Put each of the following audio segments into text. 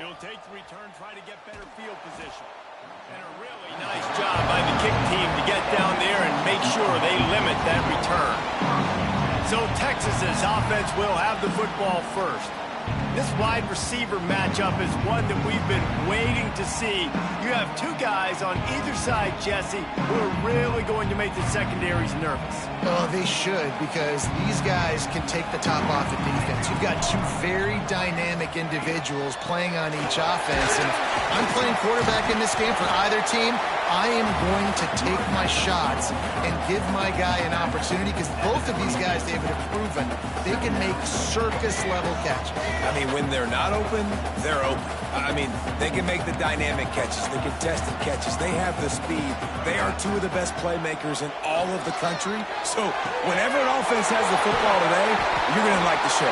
He'll take the return, try to get better field position. And a really nice job by the kick team to get down there and make sure they limit that return. So Texas's offense will have the football first. This wide receiver matchup is one that we've been waiting to see. You have two guys on either side, Jesse, who are really going to make the secondaries nervous. Oh, they should, because these guys can take the top off the defense. You've got two very dynamic individuals playing on each offense. And if I'm playing quarterback in this game for either team, I am going to take my shots and give my guy an opportunity, because both of these guys, David, have proven they can make circus-level catches. I mean, when they're not open, they're open. I mean, they can make the dynamic catches, the contested catches. They have the speed. They are two of the best playmakers in all of the country. So whenever an offense has the football today, you're going to like the show.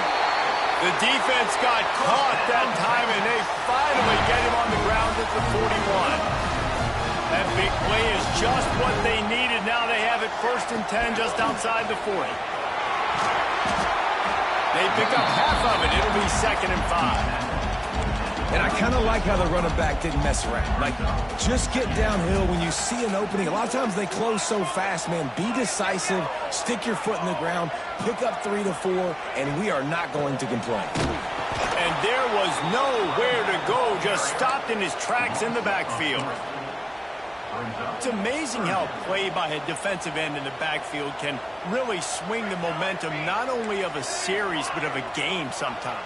The defense got caught that time, and they finally get him on the ground at the 41. That big play is just what they needed. Now they have it 1st and 10 just outside the 40. They pick up half of it. It'll be 2nd and 5. And I kind of like how the running back didn't mess around. Like, just get downhill when you see an opening. A lot of times they close so fast, man. Be decisive, stick your foot in the ground, pick up 3 to 4, and we are not going to complain. And there was nowhere to go, just stopped in his tracks in the backfield. It's amazing how a play by a defensive end in the backfield can really swing the momentum not only of a series but of a game sometimes.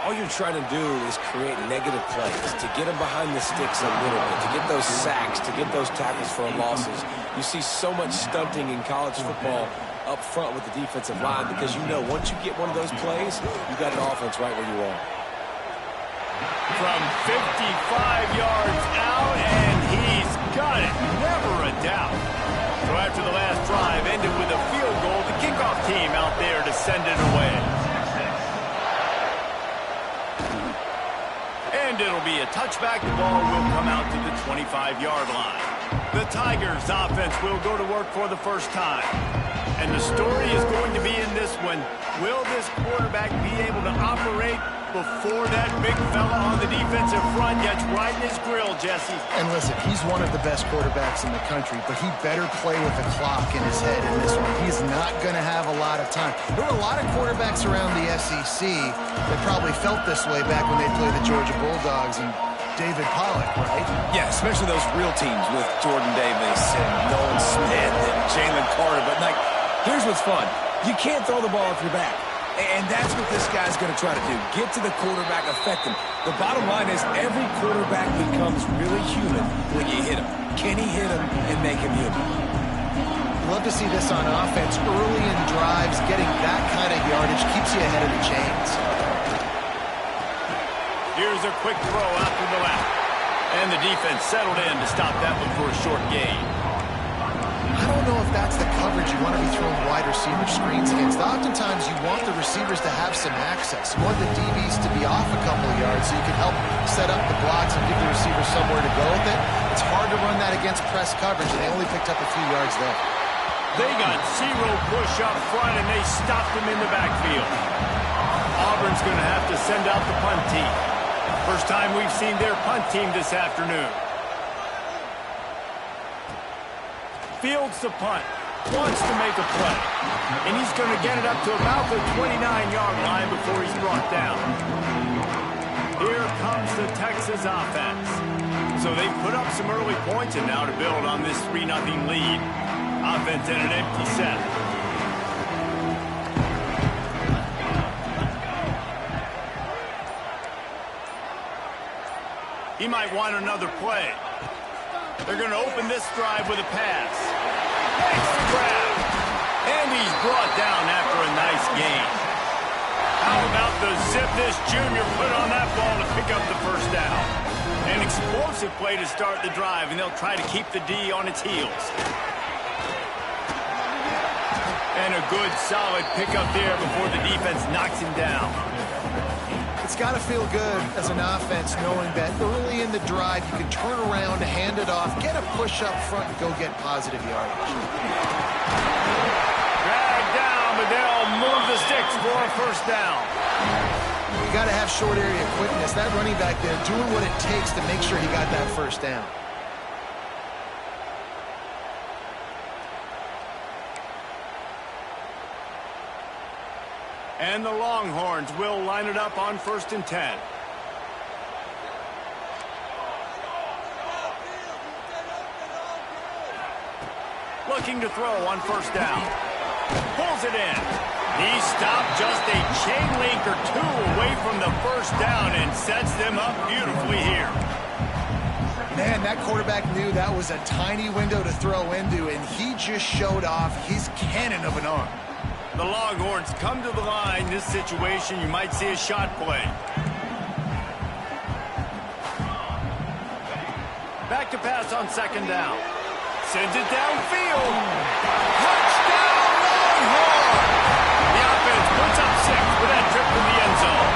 All you're trying to do is create negative plays, to get them behind the sticks a little bit, to get those sacks, to get those tackles for losses. You see so much stunting in college football up front with the defensive line, because you know once you get one of those plays, you got the offense right where you want. From 55 yards out, and he's got it. Never a doubt. So after the last drive ended with a field goal, the kickoff team out there to send it away. And it'll be a touchback. The ball will come out to the 25-yard line. The Tigers' offense will go to work for the first time. And the story is going to be in this one. Will this quarterback be able to operate before that big fella on the defensive front gets right in his grill, Jesse? And listen, he's one of the best quarterbacks in the country, but he better play with the clock in his head in this one. He's not going to have a lot of time. There were a lot of quarterbacks around the SEC that probably felt this way back when they played the Georgia Bulldogs and David Pollock, right? Yeah, especially those real teams with Jordan Davis and Nolan Smith and Jalen Carter. But, like, here's what's fun. You can't throw the ball off your back. And that's what this guy's going to try to do. Get to the quarterback, affect him. The bottom line is every quarterback becomes really human when you hit him. Can he hit him and make him human? Love to see this on offense. Early in drives, getting that kind of yardage keeps you ahead of the chains. Here's a quick throw out to the left. And the defense settled in to stop that one for a short gain. I don't know if that's the coverage you want to be throwing wide receiver screens against. Oftentimes, you want the receivers to have some access. You want the DBs to be off a couple of yards so you can help set up the blocks and give the receiver somewhere to go with it. It's hard to run that against press coverage, and they only picked up a few yards there. They got zero push up front, and they stopped him in the backfield. Auburn's going to have to send out the punt team. First time we've seen their punt team this afternoon. Fields the punt, wants to make a play, and he's going to get it up to about the 29-yard line before he's brought down. Here comes the Texas offense. So they put up some early points, and now to build on this 3-0 lead. Offense in an empty set. He might want another play. They're going to open this drive with a pass. Makes the grab. And he's brought down after a nice gain. How about the zip this junior put on that ball to pick up the first down? An explosive play to start the drive, and they'll try to keep the D on its heels. And a good, solid pickup there before the defense knocks him down. It's got to feel good as an offense knowing that early in the drive you can turn around, hand it off, get a push up front, and go get positive yardage. Dragged down, but they'll move the sticks for a first down. You got to have short area quickness. That running back there doing what it takes to make sure he got that first down. And the Longhorns will line it up on 1st and 10. Looking to throw on 1st down. Pulls it in. He stopped just a chain link or two away from the 1st down and sets them up beautifully here. Man, that quarterback knew that was a tiny window to throw into, and he just showed off his cannon of an arm. The Longhorns come to the line. This situation, you might see a shot play. Back to pass on 2nd down. Sends it downfield. Touchdown, Longhorns! The offense puts up 6 with that trip from the end zone.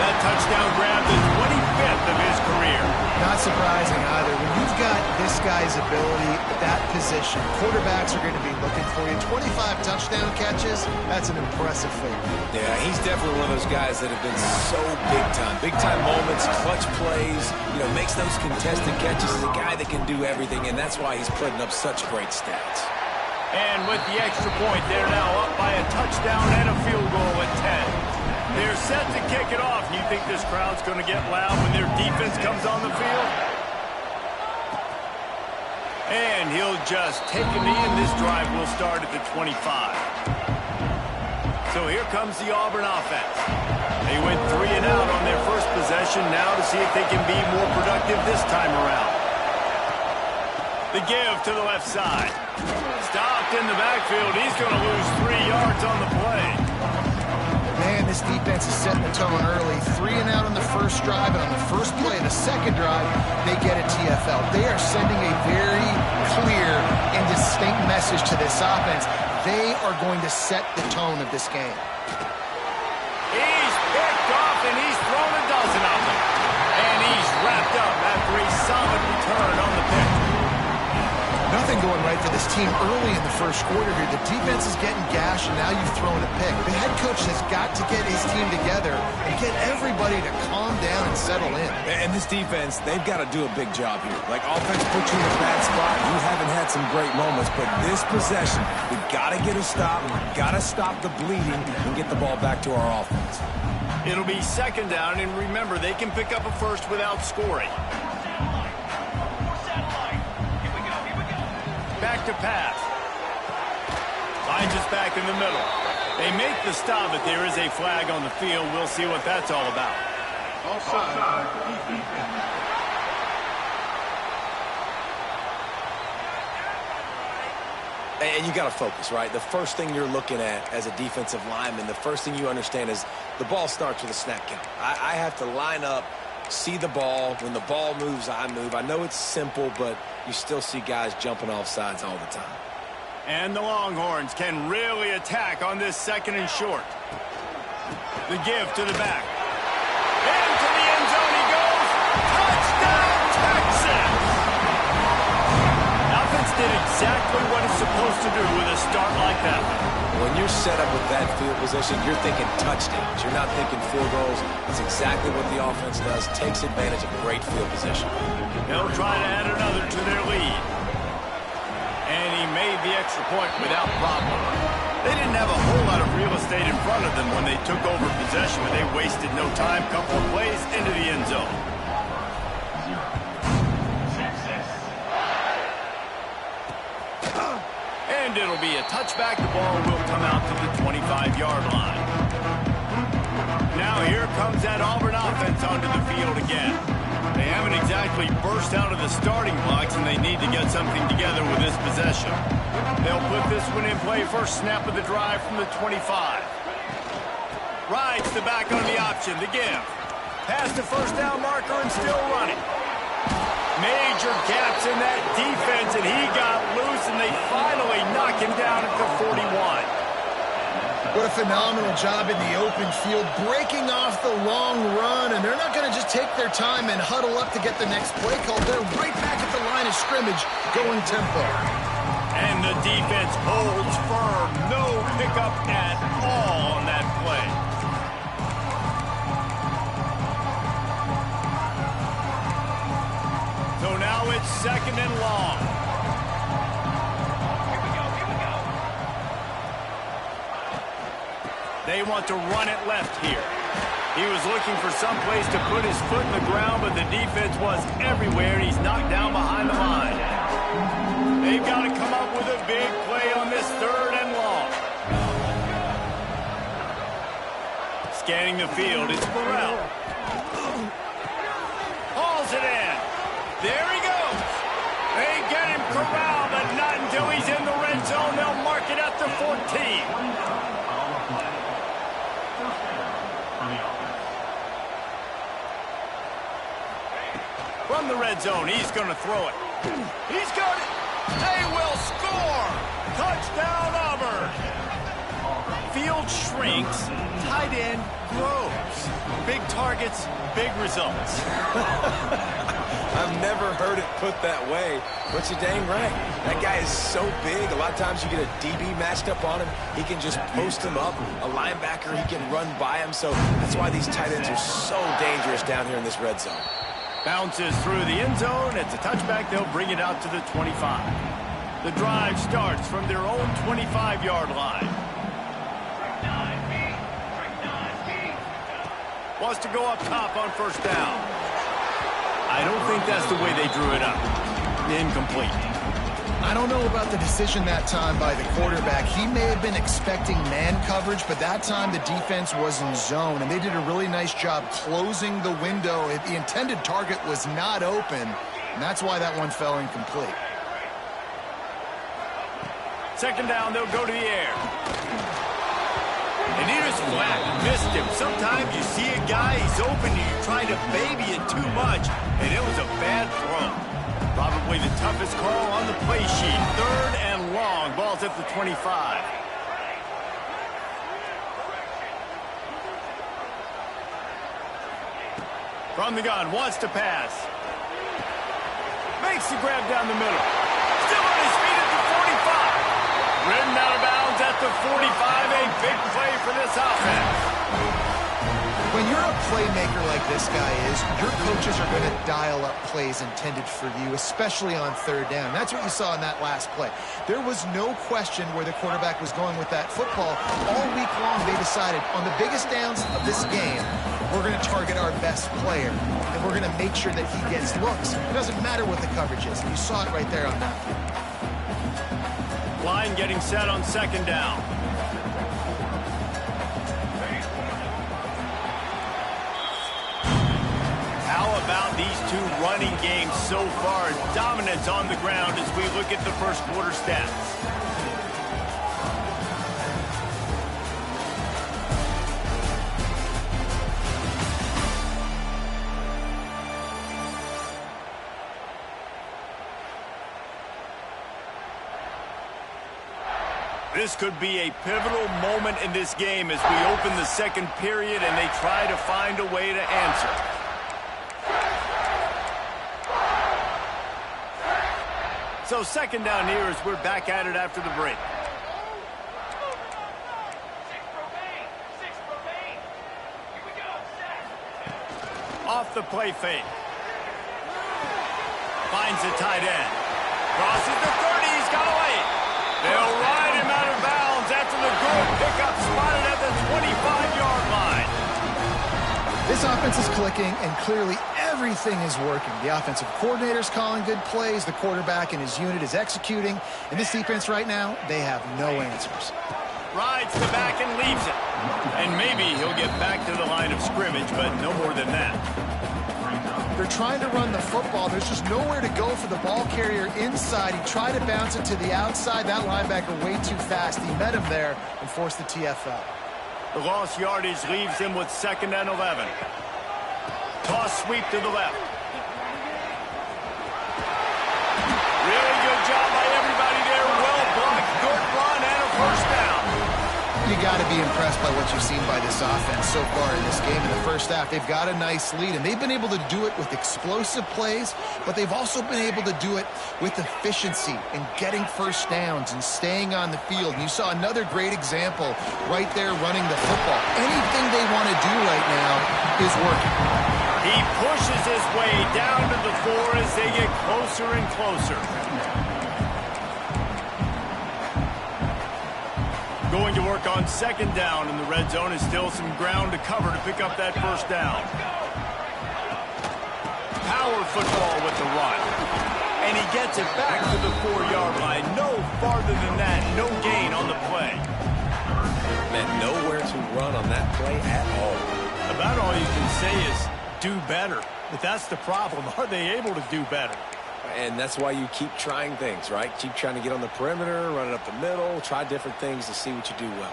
That touchdown grabbed the 25th of his career. Not surprising either. When you've got this guy's ability at that position, quarterbacks are going to be looking for you. 25 touchdown catches, that's an impressive feat. Yeah, he's definitely one of those guys that have been so big time. Big time moments, clutch plays, makes those contested catches. He's a guy that can do everything, and that's why he's putting up such great stats. And with the extra point, they're now up by a touchdown and a field goal at 10. They're set to kick it off. You think this crowd's going to get loud when their defense comes on the field? And he'll just take a knee, and this drive will start at the 25. So here comes the Auburn offense. They went 3 and out on their first possession, now to see if they can be more productive this time around. The give to the left side. Stopped in the backfield. He's going to lose 3 yards on the play. Man, this defense is setting the tone early. 3 and out on the first drive, and on the first play of the second drive, they get a TFL. They are sending a very clear and distinct message to this offense. They are going to set the tone of this game. He's picked off, and he's thrown a dozen of them. And he's wrapped up after a solid return on the pick. Nothing going right for this team early in the first quarter here. The defense is getting gashed, and now you've thrown a pick. The head coach has got to get his team together and get everybody to calm down and settle in. And this defense, they've got to do a big job here. Like, offense put you in a bad spot. You haven't had some great moments, but this possession, we've got to get a stop. We've got to stop the bleeding and get the ball back to our offense. It'll be 2nd down, and remember, they can pick up a first without scoring. Back to pass. Finds us back in the middle. They make the stop, but there is a flag on the field. We'll see what that's all about. Offside. And you got to focus, right? The first thing you're looking at as a defensive lineman, the first thing you understand is the ball starts with a snap count. I have to line up, see the ball. When the ball moves, I move. I know it's simple, but you still see guys jumping off sides all the time. And the Longhorns can really attack on this 2nd and short. The give to the back. Into the end zone he goes. Touchdown, Texas! Offense did exactly what it's supposed to do with a start like that. When you're set up with that field position, you're thinking touchdowns. You're not thinking field goals. It's exactly what the offense does. Takes advantage of great field position. They'll try to add another to their lead. And he made the extra point without problem. They didn't have a whole lot of real estate in front of them when they took over possession, but they wasted no time. Couple of plays into the end zone. And it'll be a touchback. The ball will come out to the 25-yard line. Now here comes that Auburn offense onto the field again. They haven't exactly burst out of the starting blocks, and they need to get something together with this possession. They'll put this one in play. First snap of the drive from the 25. Rides the back on the option. The give. Past the first down marker and still running. Major gaps in that defense, and he got loose, and they finally knock him down at the 41. What a phenomenal job in the open field, breaking off the long run, and they're not going to just take their time and huddle up to get the next play call. They're right back at the line of scrimmage, going tempo. And the defense holds firm. No pickup at all on that play. Now it's 2nd and long. They want to run it left here. He was looking for some place to put his foot in the ground, but the defense was everywhere, and he's knocked down behind the line. They've got to come up with a big play on this 3rd and long. Scanning the field, it's Burrell. Hauls it in. There he goes. They get him corralled, but not until he's in the red zone. They'll mark it at the 14. From the red zone, he's going to throw it. He's got it. They will score. Touchdown, Auburn. Field shrinks, tight end grows. Big targets, big results. I've never heard it put that way, but you're dang right. That guy is so big. A lot of times you get a DB matched up on him. He can just post him up. A linebacker, he can run by him. So that's why these tight ends are so dangerous down here in this red zone. Bounces through the end zone. It's a touchback. They'll bring it out to the 25. The drive starts from their own 25-yard line. Wants to go up top on 1st down. I don't think that's the way they drew it up. Incomplete. I don't know about the decision that time by the quarterback. He may have been expecting man coverage, but that time the defense was in zone, and they did a really nice job closing the window. The intended target was not open, and that's why that one fell incomplete. 2nd down, they'll go to the air. And he just flat missed him. Sometimes you see a guy, he's open, and you're trying to baby it too much, and it was a bad throw. Probably the toughest call on the play sheet. 3rd and long. Ball's at the 25. From the gun, wants to pass. Makes the grab down the middle. Still on his feet at the 45. Ridden out of bounds at the 45. A big play for this offense. When you're a playmaker like this guy is, your coaches are going to dial up plays intended for you, especially on 3rd down. That's what you saw in that last play. There was no question where the quarterback was going with that football. All week long, they decided on the biggest downs of this game, we're going to target our best player, and we're going to make sure that he gets looks. It doesn't matter what the coverage is. You saw it right there on that. Line getting set on 2nd down. How about these two running games so far? Dominance on the ground as we look at the 1st quarter stats. This could be a pivotal moment in this game as we open the 2nd period and they try to find a way to answer. So 2nd down here as we're back at it after the break. Off the play fake. Finds the tight end. Crosses the 30. He's got away. They'll ride him out of bounds after the good pickup spotted at the 25-yard line. This offense is clicking, and clearly everything is working. The offensive coordinator's calling good plays. The quarterback and his unit is executing. And this defense right now, they have no answers. Rides the back and leaves it. And maybe he'll get back to the line of scrimmage, but no more than that. They're trying to run the football. There's just nowhere to go for the ball carrier inside. He tried to bounce it to the outside. That linebacker way too fast. He met him there and forced the TFL. The lost yardage leaves him with 2nd and 11. Toss sweep to the left. Really good job by everybody there. Well blocked, good run, and a 1st down. You got to be impressed by what you've seen by this offense so far in this game. In the 1st half, they've got a nice lead, and they've been able to do it with explosive plays, but they've also been able to do it with efficiency and getting 1st downs and staying on the field. And you saw another great example right there running the football. Anything they want to do right now is working. He pushes his way down to the more as they get closer and closer. Going to work on second down in the red zone is still some ground to cover to pick up that first down. Power football with the run. And he gets it back to the 4-yard line. No farther than that. No gain on the play. Man, nowhere to run on that play at all. About all you can say is do better. But that's the problem. Are they able to do better? And that's why you keep trying things, right? Keep trying to get on the perimeter, run it up the middle, try different things to see what you do well.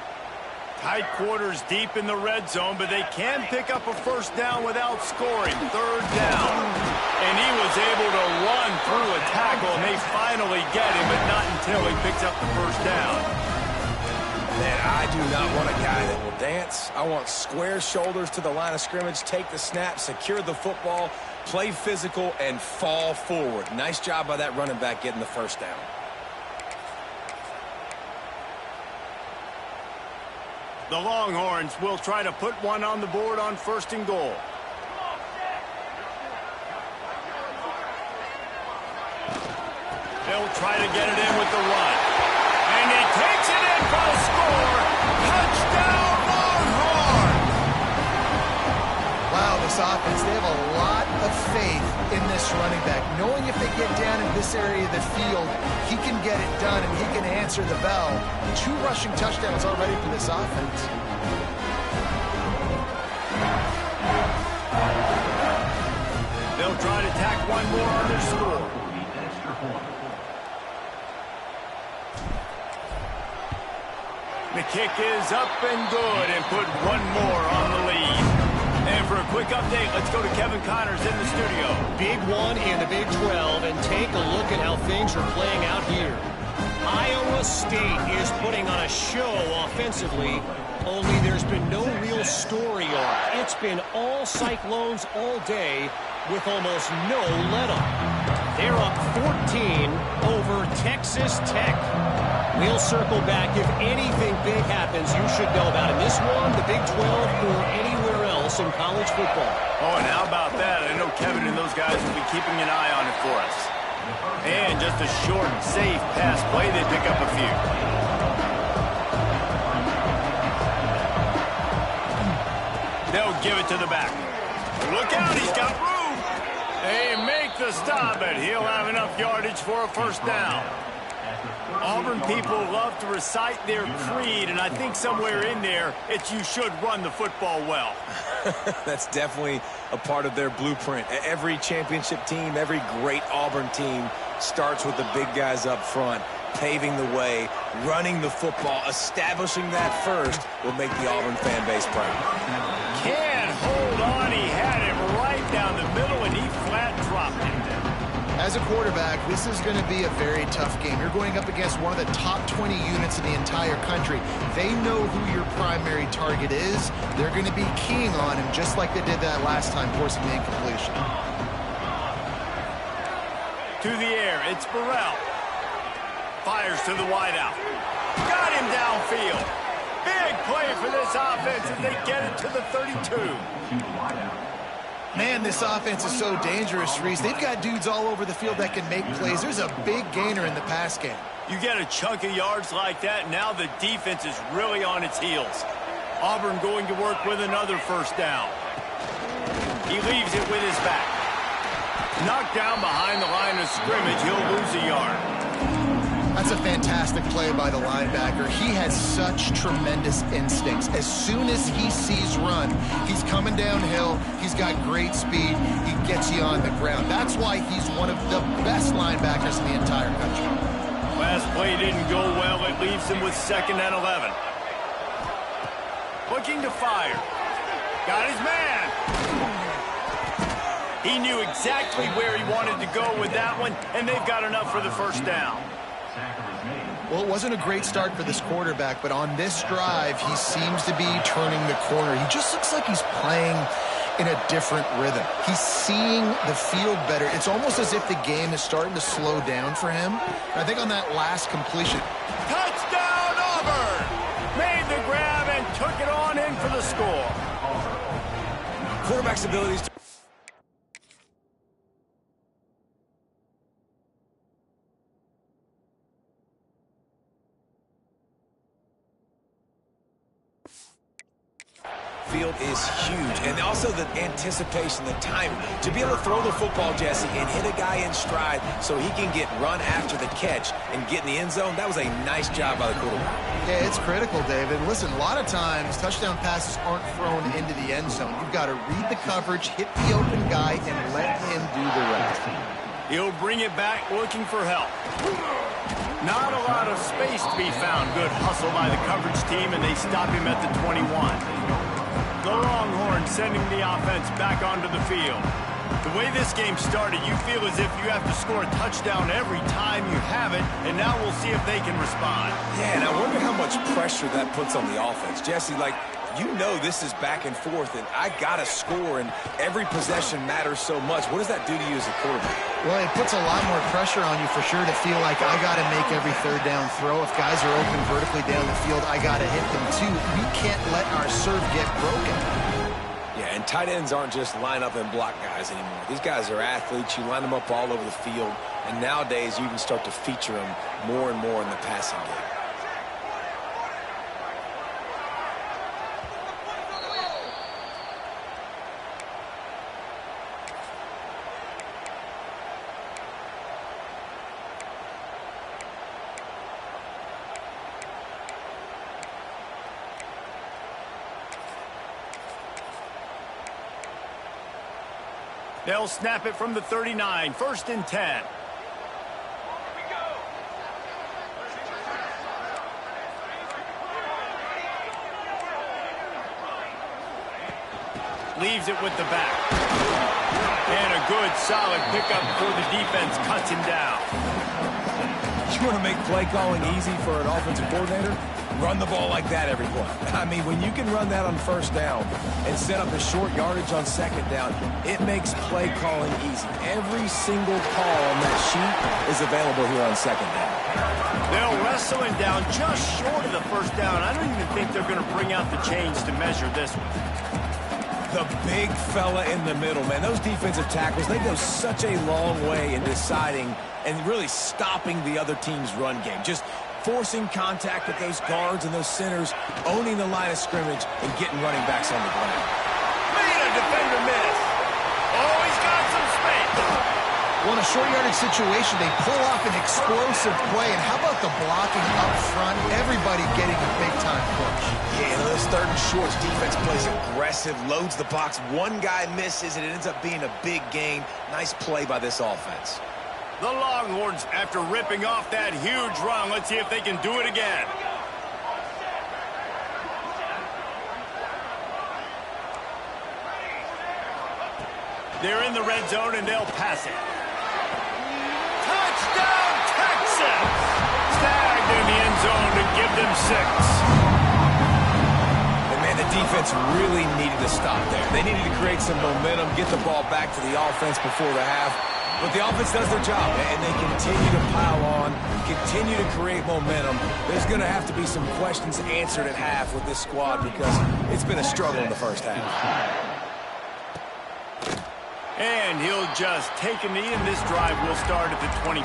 Tight quarters deep in the red zone, but they can pick up a first down without scoring. Third down. And he was able to run through a tackle, and they finally get him, but not until he picks up the first down. Man, I do not want a guy that will dance. I want square shoulders to the line of scrimmage, take the snap, secure the football, play physical, and fall forward. Nice job by that running back getting the first down. The Longhorns will try to put one on the board on first and goal. They'll try to get it in with the run. And he takes it in for a score. Touchdown, Longhorns! Wow, this offense, they have a lot of faith in this running back. Knowing if they get down in this area of the field, he can get it done and he can answer the bell. 2 rushing touchdowns already for this offense. They'll try to tack one more on their score. The kick is up and good and put one more on the lead. And for a quick update, let's go to Kevin Connors in the studio. Big one in the Big 12, and take a look at how things are playing out here. Iowa State is putting on a show offensively, only there's been no real story arc. It's been all Cyclones all day with almost no let-up. They're up 14 over Texas Tech. We'll circle back. If anything big happens, you should know about it. This one, the Big 12, or anywhere else in college football. Oh, and how about that? I know Kevin and those guys will be keeping an eye on it for us. And just a short, safe pass play, they pick up a few. They'll give it to the back. Look out, he's got room. They make the stop, but he'll have enough yardage for a first down. Auburn people love to recite their creed, and I think somewhere in there, it's you should run the football well. That's definitely a part of their blueprint. Every championship team, every great Auburn team starts with the big guys up front, paving the way, running the football, establishing that first will make the Auburn fan base proud. Can't hold on. He had him right down the middle, and he flat dropped him. As a quarterback, this is going to be a very tough game. You're going up against one of the top 20 units in the entire country. They know who your primary target is. They're going to be keying on him just like they did that last time, forcing the incompletion. To the air, it's Burrell. Fires to the wideout. Got him downfield. Big play for this offense as they get it to the 32. Man, this offense is so dangerous, Reese. They've got dudes all over the field that can make plays. There's a big gainer in the pass game. You get a chunk of yards like that, now the defense is really on its heels. Auburn going to work with another first down. He leaves it with his back. Knocked down behind the line of scrimmage, he'll lose a yard. That's a fantastic play by the linebacker. He has such tremendous instincts. As soon as he sees run, he's coming downhill. He's got great speed. He gets you on the ground. That's why he's one of the best linebackers in the entire country. Last play didn't go well. It leaves him with 2nd and 11. Looking to fire. Got his man. He knew exactly where he wanted to go with that one, and they've got enough for the first down. Well, it wasn't a great start for this quarterback, but on this drive, he seems to be turning the corner. He just looks like he's playing in a different rhythm. He's seeing the field better. It's almost as if the game is starting to slow down for him. I think on that last completion. Touchdown, Auburn! Made the grab and took it on in for the score. Quarterback's abilities to field is huge. And also the anticipation, the timing. To be able to throw the football, Jesse, and hit a guy in stride so he can get run after the catch and get in the end zone, that was a nice job by the quarterback. Yeah, it's critical, David. Listen, a lot of times touchdown passes aren't thrown into the end zone. You've got to read the coverage, hit the open guy, and let him do the rest. He'll bring it back looking for help. Not a lot of space to be found. Good hustle by the coverage team, and they stop him at the 21. The Longhorns sending the offense back onto the field. The way this game started, you feel as if you have to score a touchdown every time you have it, and now we'll see if they can respond. Yeah, and I wonder how much pressure that puts on the offense. Jesse, like, you know this is back and forth, and I got to score, and every possession matters so much. What does that do to you as a quarterback? Well, it puts a lot more pressure on you for sure to feel like I got to make every third down throw. If guys are open vertically down the field, I got to hit them too. We can't let our serve get broken. Yeah, and tight ends aren't just line up and block guys anymore. These guys are athletes. You line them up all over the field, and nowadays you can start to feature them more and more in the passing game. They'll snap it from the 39, 1st and 10. Leaves it with the back. And a good, solid pickup before the defense cuts him down. You want to make play calling easy for an offensive coordinator? Run the ball like that every play. I mean, when you can run that on 1st down and set up a short yardage on 2nd down, it makes play calling easy. Every single call on that sheet is available here on 2nd down. They'll wrestle him down just short of the 1st down. I don't even think they're going to bring out the chains to measure this one. The big fella in the middle, man. Those defensive tackles, they go such a long way in deciding and really stopping the other team's run game. Just forcing contact with those guards and those centers, owning the line of scrimmage, and getting running backs on the ground. Made a defender miss. Oh, he's got some space. Well, in a short yardage situation, they pull off an explosive play. And how about the blocking up front? Everybody getting a big-time push. Yeah, those 3rd and shorts, defense plays aggressive, loads the box. One guy misses, and it ends up being a big gain. Nice play by this offense. The Longhorns, after ripping off that huge run, let's see if they can do it again. They're in the red zone, and they'll pass it. Touchdown, Texas! Snagged in the end zone to give them 6. And, man, the defense really needed to stop there. They needed to create some momentum, get the ball back to the offense before the half. But the offense does their job, and they continue to pile on, continue to create momentum. There's going to have to be some questions answered at half with this squad because it's been a struggle in the 1st half. And he'll just take a knee, and this drive will start at the 25.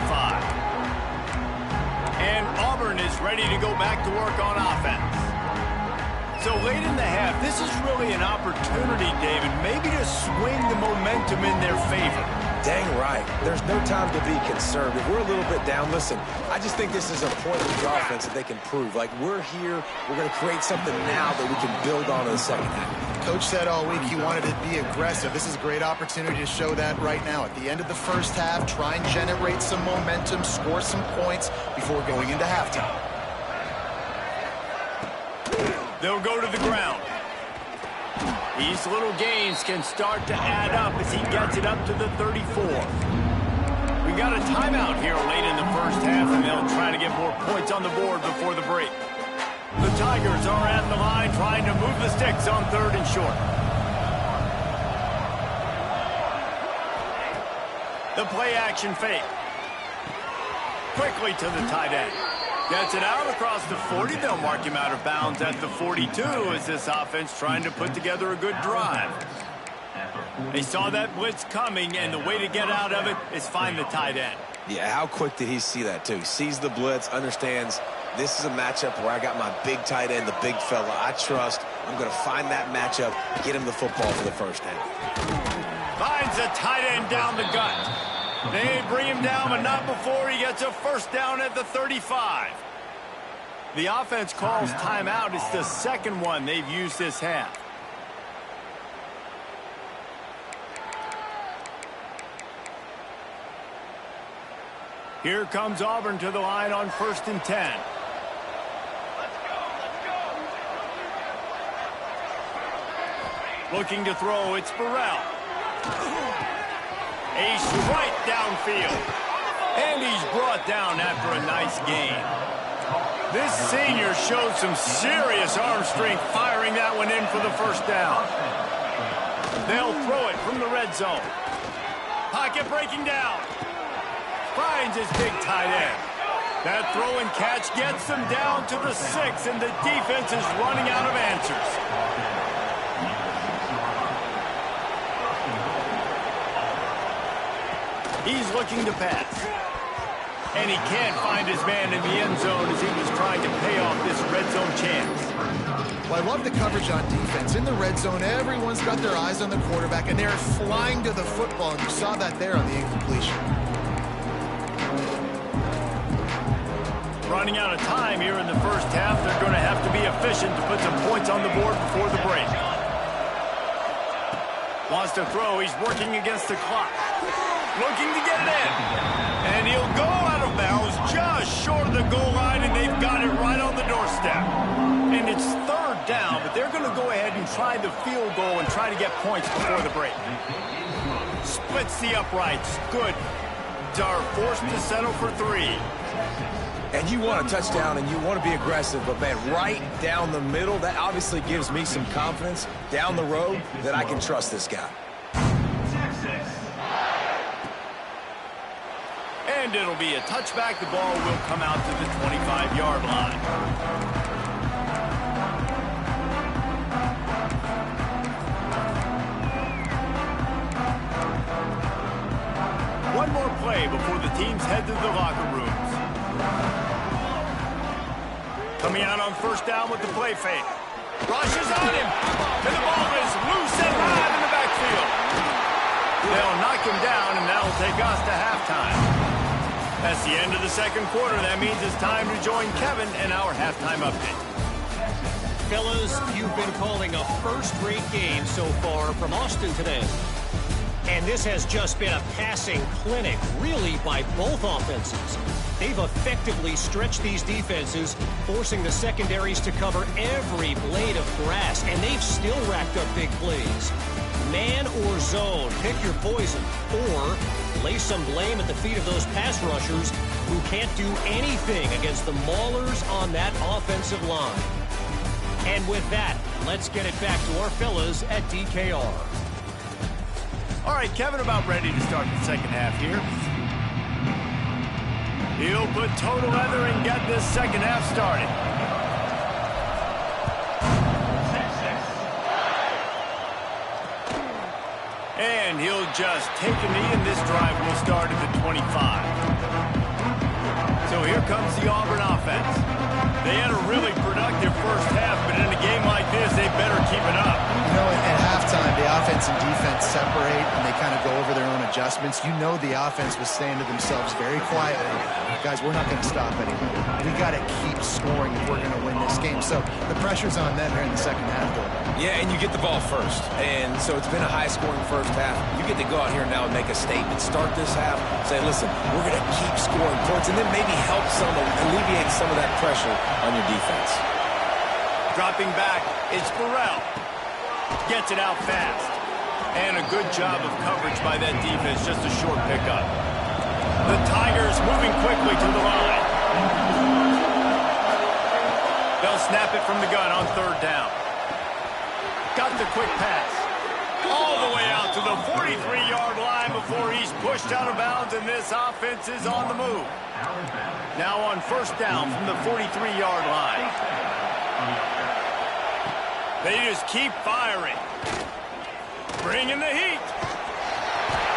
And Auburn is ready to go back to work on offense. So late in the half, this is really an opportunity, David, maybe to swing the momentum in their favor. Dang right. There's no time to be concerned. If we're a little bit down, listen, I just think this is a point of the offense that they can prove. Like, we're here, we're going to create something now that we can build on in the 2nd half. Coach said all week he wanted to be aggressive. This is a great opportunity to show that right now. At the end of the 1st half, try and generate some momentum, score some points before going into halftime. They'll go to the ground. These little gains can start to add up as he gets it up to the 34. We got a timeout here late in the 1st half, and they'll try to get more points on the board before the break. The Tigers are at the line trying to move the sticks on 3rd and short. The play action fake. Quickly to the tight end. Gets it out across the 40. They'll mark him out of bounds at the 42 as this offense trying to put together a good drive. They saw that blitz coming, and the way to get out of it is find the tight end. Yeah, how quick did he see that, too? Sees the blitz, understands this is a matchup where I got my big tight end, the big fella I trust. I'm going to find that matchup, get him the football for the first down. Finds a tight end down the gut. They bring him down, but not before he gets a first down at the 35. The offense calls timeout. It's the second one they've used this half. Here comes Auburn to the line on 1st and 10. Looking to throw, it's Burrell. A strike downfield. And he's brought down after a nice gain. This senior showed some serious arm strength firing that one in for the first down. They'll throw it from the red zone. Pocket breaking down. Finds his big tight end. That throw and catch gets them down to the 6, and the defense is running out of answers. He's looking to pass. And he can't find his man in the end zone as he was trying to pay off this red zone chance. Well, I love the coverage on defense. In the red zone, everyone's got their eyes on the quarterback, and they're flying to the football, and you saw that there on the incompletion. Running out of time here in the first half. They're going to have to be efficient to put some points on the board before the break. Wants to throw. He's working against the clock. Looking to get it in. And he'll go out of bounds just short of the goal line, and they've got it right on the doorstep. And it's third down, but they're going to go ahead and try the field goal and try to get points before the break. Splits the uprights. Good. Are forced to settle for 3. And you want a touchdown and you want to be aggressive, but, man, right down the middle, that obviously gives me some confidence down the road that I can trust this guy. And it'll be a touchback. The ball will come out to the 25-yard line. One more play before the teams head to the locker rooms. Coming out on first down with the play fake. Rushes on him. And the ball is loose and live in the backfield. They'll knock him down, and that'll take us to halftime. That's the end of the second quarter. That means it's time to join Kevin in our halftime update. Fellas, you've been calling a first-rate game so far from Austin today. And this has just been a passing clinic, really, by both offenses. They've effectively stretched these defenses, forcing the secondaries to cover every blade of grass, and they've still racked up big plays. Man or zone, pick your poison, or lay some blame at the feet of those pass rushers who can't do anything against the maulers on that offensive line. And with that, let's get it back to our fellas at DKR. All right, Kevin, about ready to start the second half here. He'll put total leather and get this second half started. And he'll just take a knee, and this drive will start at the 25. So here comes the Auburn offense. They had a really productive first half, but in a game like this, they better keep it up. You know, at halftime, the offense and defense separate, and they kind of go over their own adjustments. You know the offense was saying to themselves very quietly, guys, we're not going to stop anymore. We got to keep scoring if we're going to win this game. So the pressure's on them here in the second half, though. Yeah, and you get the ball first. And so it's been a high-scoring first half. You get to go out here now and make a statement. Start this half, say, listen, we're going to keep scoring points, and then maybe help alleviate some of that pressure on your defense. Dropping back, it's Burrell. Gets it out fast. And a good job of coverage by that defense, just a short pickup. The Tigers moving quickly to the line. They'll snap it from the gun on third down. Got the quick pass. All the way out to the 43-yard line before he's pushed out of bounds, and this offense is on the move. Now on first down from the 43-yard line. They just keep firing. Bringing the heat.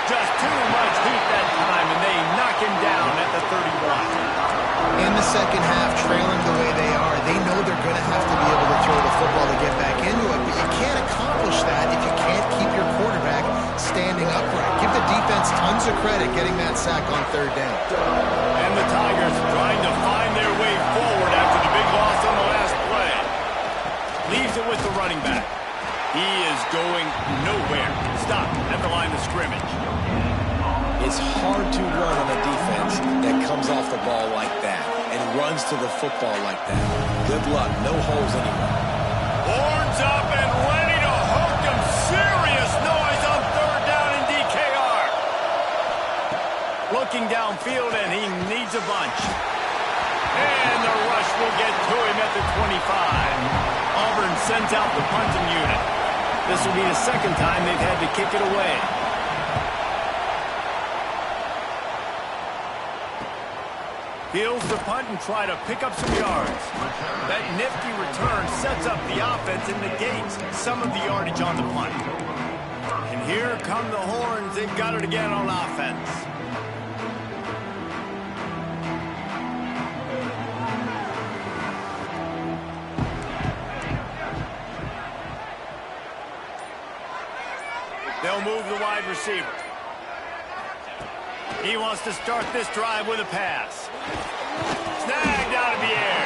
Just too much heat that time, and they knock him down at the 31. in the second half, trailing the way they are, they know they're going to have to be able to throw the football to get back into it, but you can't accomplish that if you can't keep your quarterback standing upright. Give the defense tons of credit getting that sack on third down. And the Tigers trying to find their way forward after the big loss on the last play. Leaves it with the running back. He is going nowhere. Stop at the line of scrimmage. It's hard to run on a defense that comes off the ball like that and runs to the football like that. Good luck. No holes anywhere. Horns up and ready to hook him. Serious noise on third down in DKR. Looking downfield, and he needs a bunch. And the rush will get to him at the 25. Auburn sends out the punting unit. This will be the second time they've had to kick it away. Fields the punt and try to pick up some yards. That nifty return sets up the offense and negates some of the yardage on the punt. And here come the Horns. They've got it again on offense. They'll move the wide receiver. He wants to start this drive with a pass. Snagged out of the air.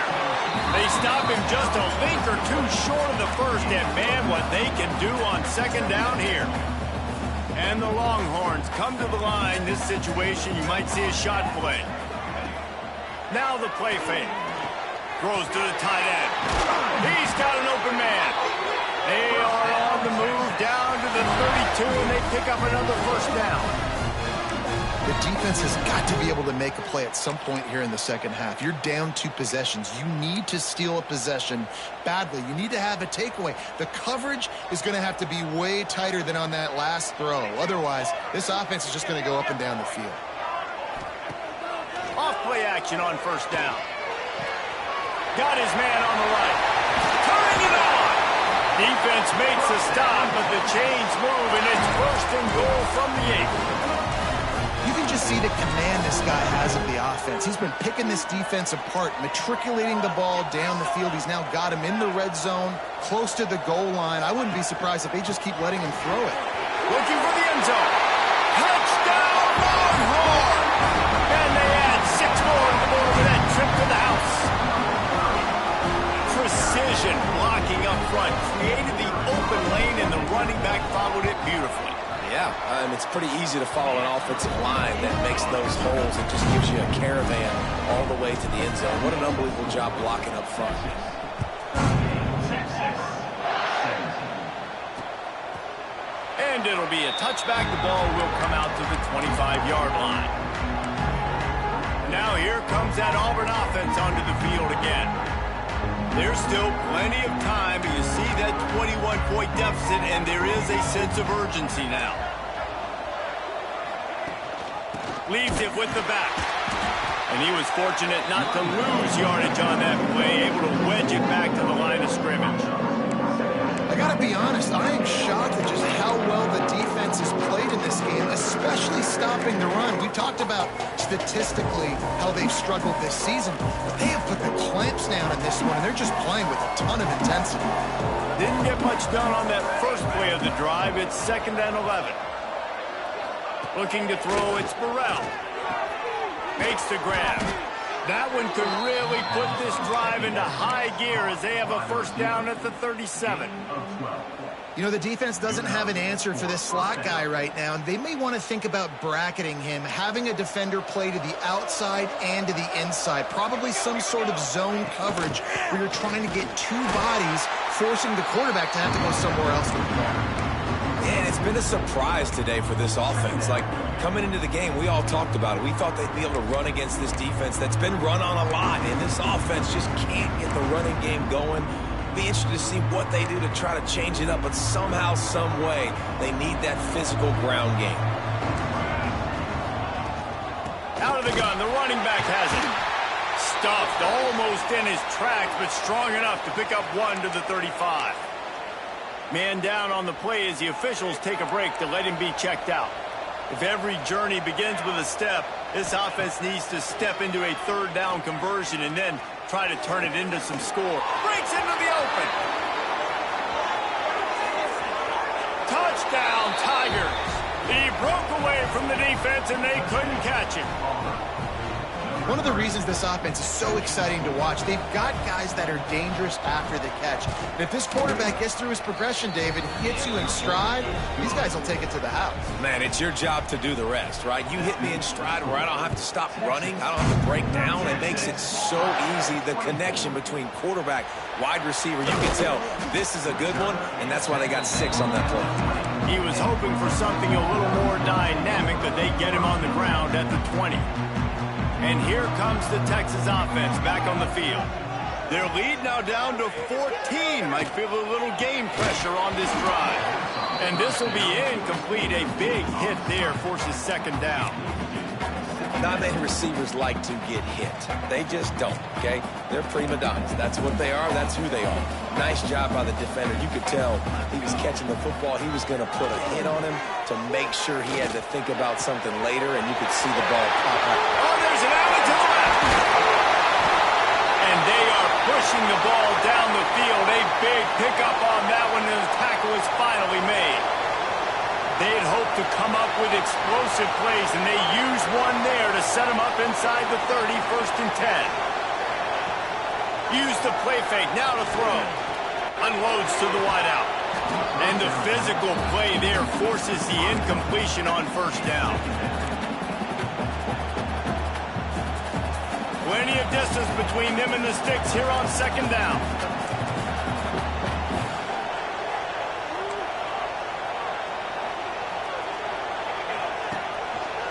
They stop him just a length or two short of the first, and man, what they can do on second down here. And the Longhorns come to the line. This situation, you might see a shot play. Now the play fake. Throws to the tight end. He's got an open man. They are on the move down to the 32, and they pick up another first down. The defense has got to be able to make a play at some point here in the second half. You're down 2 possessions. You need to steal a possession badly. You need to have a takeaway. The coverage is going to have to be way tighter than on that last throw. Otherwise, this offense is just going to go up and down the field. Off play action on first down. Got his man on the right. Turning it on. Defense makes a stop, but the chains move, and it's first and goal from the 8. You can just see the command this guy has of the offense. He's been picking this defense apart, matriculating the ball down the field. He's now got him in the red zone, close to the goal line. I wouldn't be surprised if they just keep letting him throw it. Looking for the end zone. Touchdown, Longhorn! And they add 6 more to the board with that trip to the house. Precision blocking up front. Created the open lane, and the running back followed it beautifully. Yeah, it's pretty easy to follow an offensive line that makes those holes and just gives you a caravan all the way to the end zone. What an unbelievable job blocking up front. And it'll be a touchback. The ball will come out to the 25-yard line. Now here comes that Auburn offense onto the field again. There's still plenty of time, but you see that 21-point deficit, and there is a sense of urgency now. Leaves it with the back. And he was fortunate not to lose yardage on that play, able to wedge it back to the line of scrimmage. I got to be honest, I am shocked at just how well the defense has played in this game, especially stopping the run. We talked about statistically how they've struggled this season. They have put the clamps down in this one, and they're just playing with a ton of intensity. Didn't get much done on that first play of the drive. It's 2nd and 11. Looking to throw, it's Burrell. Makes the grab. That one could really put this drive into high gear as they have a first down at the 37. You know, the defense doesn't have an answer for this slot guy right now, and they may want to think about bracketing him, having a defender play to the outside and to the inside, probably some sort of zone coverage where you're trying to get 2 bodies, forcing the quarterback to have to go somewhere else to the ball. And it's been a surprise today for this offense. Like, coming into the game, we all talked about it. We thought they'd be able to run against this defense that's been run on a lot, and this offense just can't get the running game going. Be interested to see what they do to try to change it up, but somehow, some way, they need that physical ground game. Out of the gun, the running back has it. Stuffed almost in his tracks, but strong enough to pick up 1 to the 35. Man down on the play as the officials take a break to let him be checked out. If every journey begins with a step, this offense needs to step into a third down conversion and then try to turn it into some score. Breaks into the open. Touchdown, Tigers. He broke away from the defense and they couldn't catch him. One of the reasons this offense is so exciting to watch, they've got guys that are dangerous after the catch. And if this quarterback gets through his progression, David, hits you in stride, these guys will take it to the house. Man, it's your job to do the rest, right? You hit me in stride where I don't have to stop running. I don't have to break down. It makes it so easy, the connection between quarterback, wide receiver. You can tell this is a good one, and that's why they got 6 on that play. He was hoping for something a little more dynamic, but they get him on the ground at the 20. And here comes the Texas offense back on the field. Their lead now down to 14. Might feel a little game pressure on this drive. And this will be incomplete. A big hit there forces second down. Not many receivers like to get hit. They just don't, okay? They're prima donnas. That's what they are. That's who they are. Nice job by the defender. You could tell he was catching the football. He was going to put a hit on him to make sure he had to think about something later, and you could see the ball pop out. Oh, there's an alley to the left. And they are pushing the ball down the field. A big pickup on that one, and the tackle is finally made. They had hoped to come up with explosive plays, and they used one there to set them up inside the 30, 1st and 10. Use the play fake, now to throw. Unloads to the wideout. And the physical play there forces the incompletion on 1st down. Plenty of distance between them and the sticks here on 2nd down.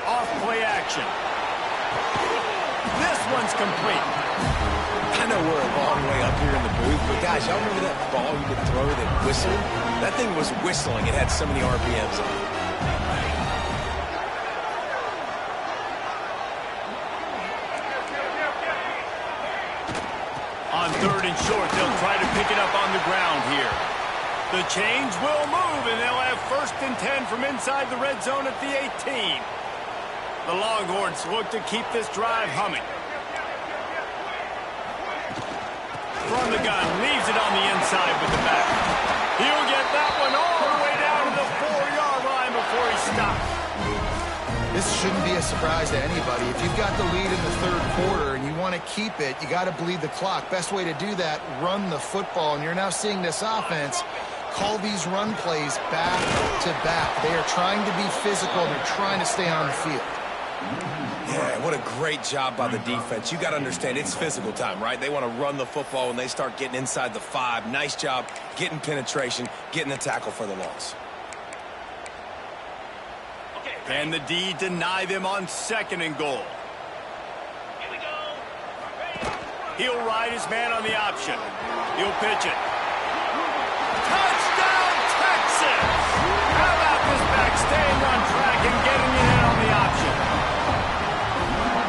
Off-play action. This one's complete. I know we're a long way up here in the booth, but guys, y'all remember that ball you could throw that whistled? That thing was whistling. It had so many RPMs on it. On 3rd and short, they'll try to pick it up on the ground here. The chains will move, and they'll have 1st and 10 from inside the red zone at the 18. The Longhorns look to keep this drive humming. From the gun, leaves it on the inside with the back. He'll get that one all the way down to the 4-yard line before he stops. This shouldn't be a surprise to anybody. If you've got the lead in the 3rd quarter and you want to keep it, you got to bleed the clock. Best way to do that, run the football. And you're now seeing this offense call these run plays back to back. They are trying to be physical. They're trying to stay on the field. Yeah, what a great job by the defense. You got to understand, it's physical time, right? They want to run the football when they start getting inside the 5. Nice job getting penetration, getting the tackle for the loss. Can the D deny them on 2nd and goal? Here we go. He'll ride his man on the option. He'll pitch it. Touchdown, Texas! How about this back staying on track and getting it in on the option?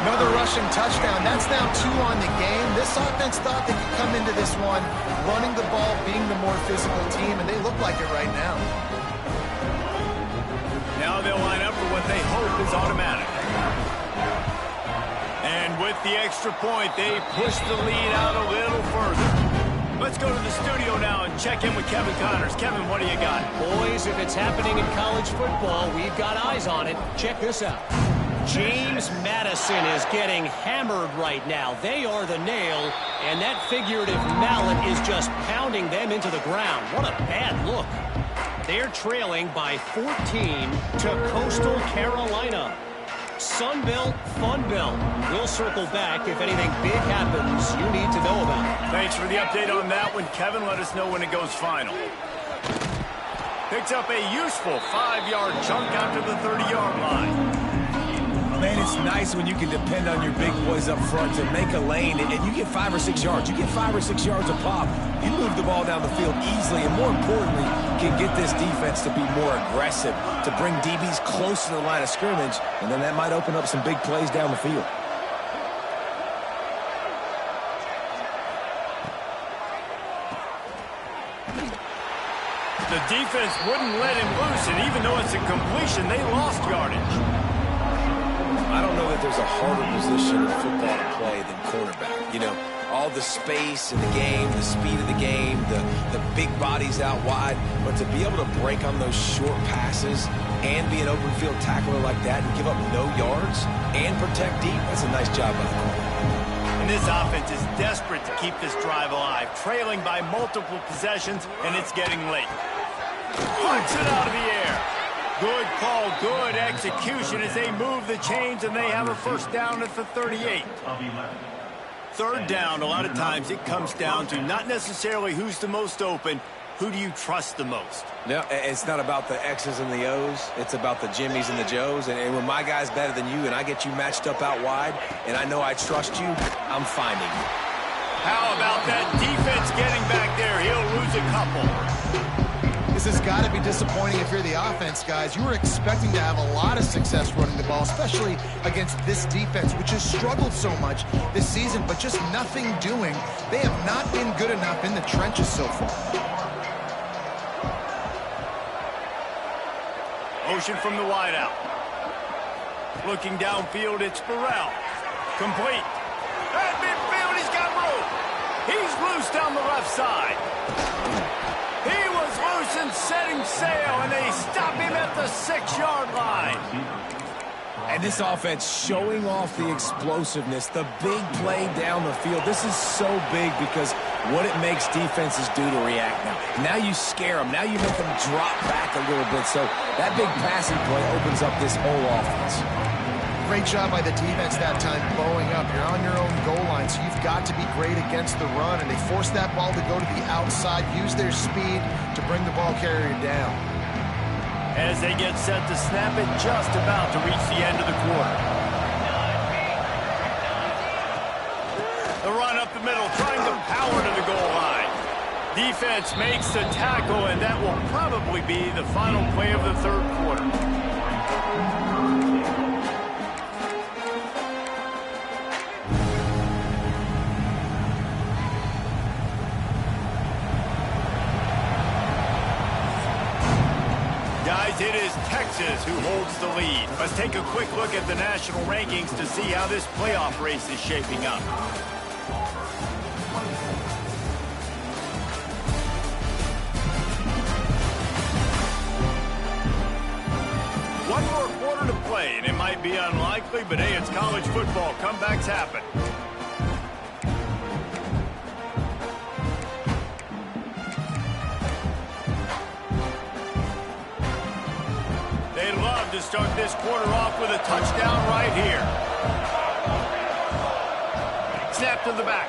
Another rushing touchdown. That's now 2 on the game. This offense thought they could come into this one running the ball, being the more physical team, and they look like it right now. Now they'll line up for what they hope is automatic. And with the extra point, they push the lead out a little further. Let's go to the studio now and check in with Kevin Connors. Kevin, what do you got? Boys, if it's happening in college football, we've got eyes on it. Check this out. James Madison is getting hammered right now. They are the nail, and that figurative mallet is just pounding them into the ground. What a bad look. They're trailing by 14 to Coastal Carolina. Sunbelt, Funbelt. We'll circle back if anything big happens you need to know about. Thanks for the update on that one, Kevin. Let us know when it goes final. Picks up a useful 5-yard chunk out to the 30-yard line. Man, it's nice when you can depend on your big boys up front to make a lane, and you get 5 or 6 yards. You get 5 or 6 yards a pop. You move the ball down the field easily, and more importantly, can get this defense to be more aggressive, to bring DBs close to the line of scrimmage, and then that might open up some big plays down the field. The The defense wouldn't let him loose, and even though it's a completion, they lost yardage. I don't know that there's a harder position in football to play than cornerback. You know, all the space in the game, the speed of the game, the big bodies out wide. But to be able to break on those short passes and be an open field tackler like that and give up no yards and protect deep, that's a nice job by the corner. And this offense is desperate to keep this drive alive, trailing by multiple possessions, and it's getting late. Puts it out of the air. Good call, good execution as they move the chains, and they have a first down at the 38. Third down, a lot of times it comes down to not necessarily who's the most open, who do you trust the most? No, it's not about the X's and the O's. It's about the Jimmies and the Joes. And when my guy's better than you and I get you matched up out wide and I know I trust you, I'm finding you. How about that defense getting back there? He'll lose a couple. This has got to be disappointing if you're the offense, guys. You were expecting to have a lot of success running the ball, especially against this defense, which has struggled so much this season, but just nothing doing. They have not been good enough in the trenches so far. Motion from the wideout. Looking downfield, it's Burrell. Complete. At midfield, he's got room. He's loose down the left side. He was loose and setting sail, and they stop him at the 6-yard line. And this offense showing off the explosiveness, the big play down the field. This is so big because what it makes defenses do to react now. Now you scare them. Now you make them drop back a little bit. So that big passing play opens up this whole offense. Great job by the defense that time, blowing up. You're on your own goal line, so you've got to be great against the run, and they force that ball to go to the outside, use their speed to bring the ball carrier down. As they get set to snap it, just about to reach the end of the quarter. The run up the middle, trying to power to the goal line. Defense makes the tackle, and that will probably be the final play of the third quarter. Guys, it is Texas who holds the lead. Let's take a quick look at the national rankings to see how this playoff race is shaping up. One more quarter to play, and it might be unlikely, but hey, it's college football. Comebacks happen. They'd love to start this quarter off with a touchdown right here. Snap to the back.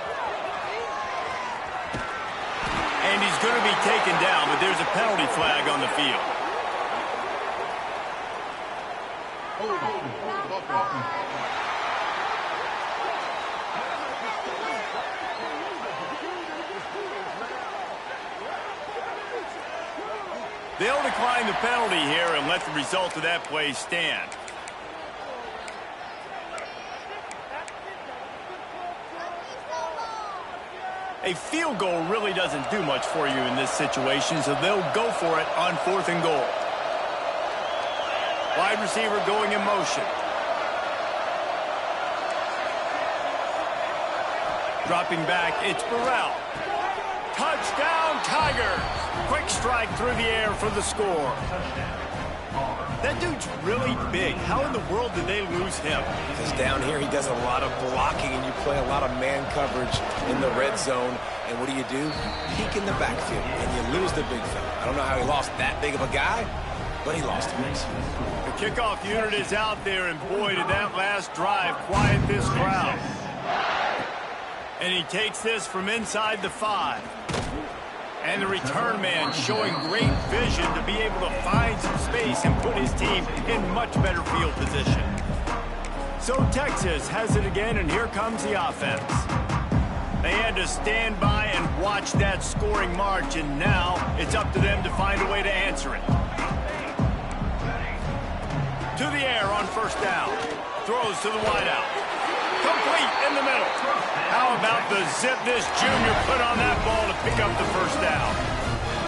And he's going to be taken down, but there's a penalty flag on the field. They'll decline the penalty here and let the result of that play stand. A field goal really doesn't do much for you in this situation, so they'll go for it on 4th and goal. Wide receiver going in motion. Dropping back, it's Burrell. Touchdown, Tigers! Quick strike through the air for the score. That dude's really big. How in the world did they lose him? Because down here he does a lot of blocking and you play a lot of man coverage in the red zone. And what do? Peek in the backfield and you lose the big fella. I don't know how he lost that big of a guy, but he lost him. The kickoff unit is out there, and boy, did that last drive quiet this crowd. And he takes this from inside the 5. And the return man showing great vision to be able to find some space and put his team in much better field position. So Texas has it again, and here comes the offense. They had to stand by and watch that scoring march, and now it's up to them to find a way to answer it. To the air on first down. Throws to the wideout. Complete in the middle. How about the zip this junior put on that ball to pick up the first down?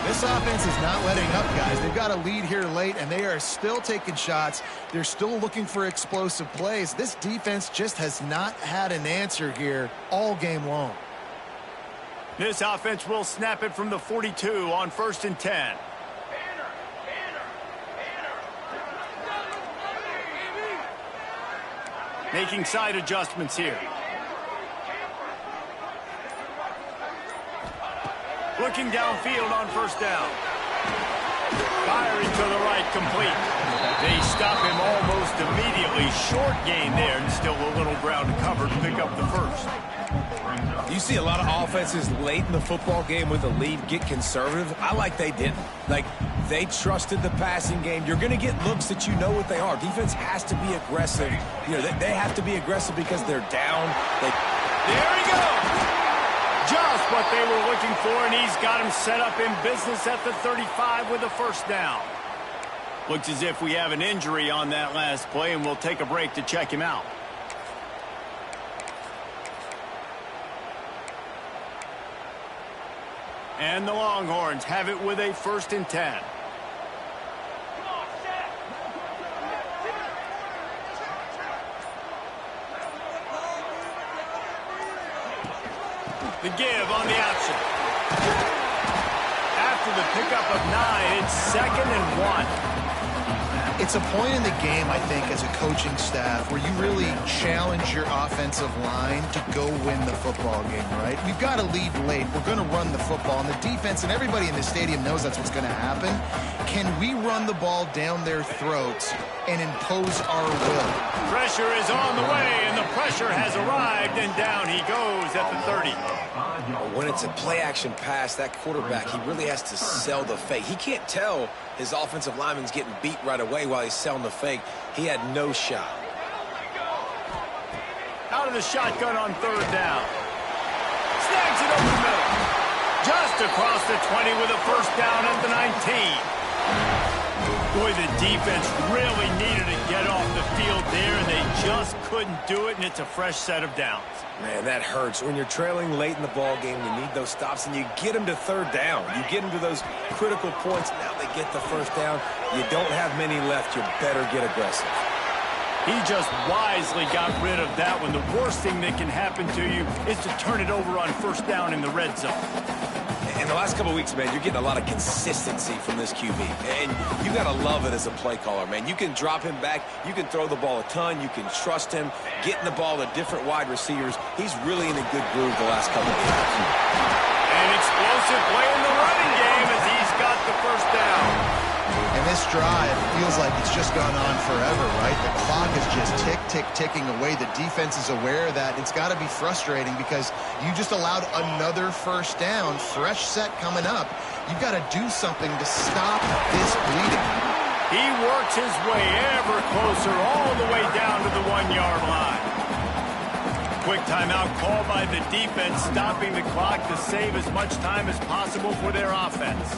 This offense is not letting up, guys. They've got a lead here late, and they are still taking shots. They're still looking for explosive plays. This defense just has not had an answer here all game long. This offense will snap it from the 42 on 1st and 10. Making side adjustments here. Looking downfield on 1st down. Firing to the right, complete. They stop him almost immediately. Short gain there, and still a little ground to cover to pick up the first. You see a lot of offenses late in the football game with a lead get conservative. I like they didn't. Like, they trusted the passing game. You're going to get looks that you know what they are. Defense has to be aggressive. You know, they have to be aggressive because they're down. There he goes! Just what they were looking for, and he's got him set up in business at the 35 with a 1st down. Looks as if we have an injury on that last play, and we'll take a break to check him out. And the Longhorns have it with a 1st and 10. The give on the option. After the pickup of 9, it's 2nd and 1. It's a point in the game, I think, as a coaching staff where you really challenge your offensive line to go win the football game, right? We've got to lead late. We're going to run the football. And the defense and everybody in the stadium knows that's what's going to happen. Can we run the ball down their throats and impose our will? Pressure is on the way, and the pressure has arrived, and down he goes at the 30. When it's a play-action pass, that quarterback, he really has to sell the fake. He can't tell his offensive lineman's getting beat right away while he's selling the fake. He had no shot. Out of the shotgun on 3rd down. Snags it over the middle. Just across the 20 with a 1st down at the 19. Boy, the defense really needed to get off the field there, and they just couldn't do it, and it's a fresh set of downs. Man, that hurts. When you're trailing late in the ball game, you need those stops, and you get them to 3rd down. You get them to those critical points. Now they get the 1st down. You don't have many left. You better get aggressive. He just wisely got rid of that one. The worst thing that can happen to you is to turn it over on 1st down in the red zone. In the last couple of weeks, man, you're getting a lot of consistency from this QB. And you got to love it as a play caller, man. You can drop him back. You can throw the ball a ton. You can trust him. Getting the ball to different wide receivers. He's really in a good groove the last couple of games. An explosive play in the running game as he's got the 1st down. And this drive feels like it's just gone on forever, right? The clock is just ticking away. The defense is aware of that. It's got to be frustrating because you just allowed another 1st down, fresh set coming up. You've got to do something to stop this bleeding. He works his way ever closer all the way down to the 1-yard line. Quick timeout called by the defense, stopping the clock to save as much time as possible for their offense.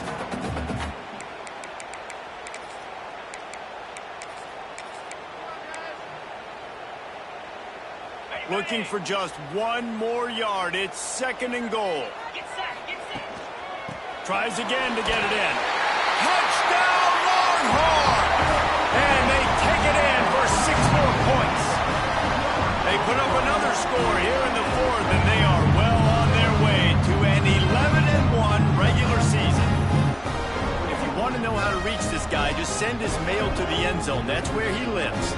Looking for just 1 more yard. It's 2nd and goal. Tries again to get it in. Touchdown, Longhorn! And they take it in for 6 more points. They put up another score here in the 4th, and they are well on their way to an 11-1 regular season. If you want to know how to reach this guy, just send his mail to the end zone. That's where he lives.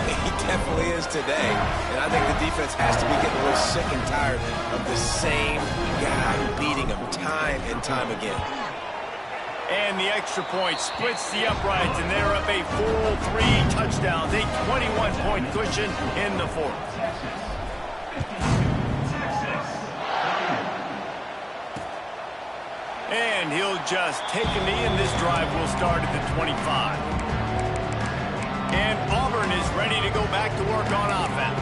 He definitely is today. And I think the defense has to be getting a little sick and tired of the same guy beating them time and time again. And the extra point splits the uprights, and they're up a full 3 touchdowns, a 21-point cushion in the 4th. And he'll just take a knee, and this drive will start at the 25. And Auburn is ready to go back to work on offense.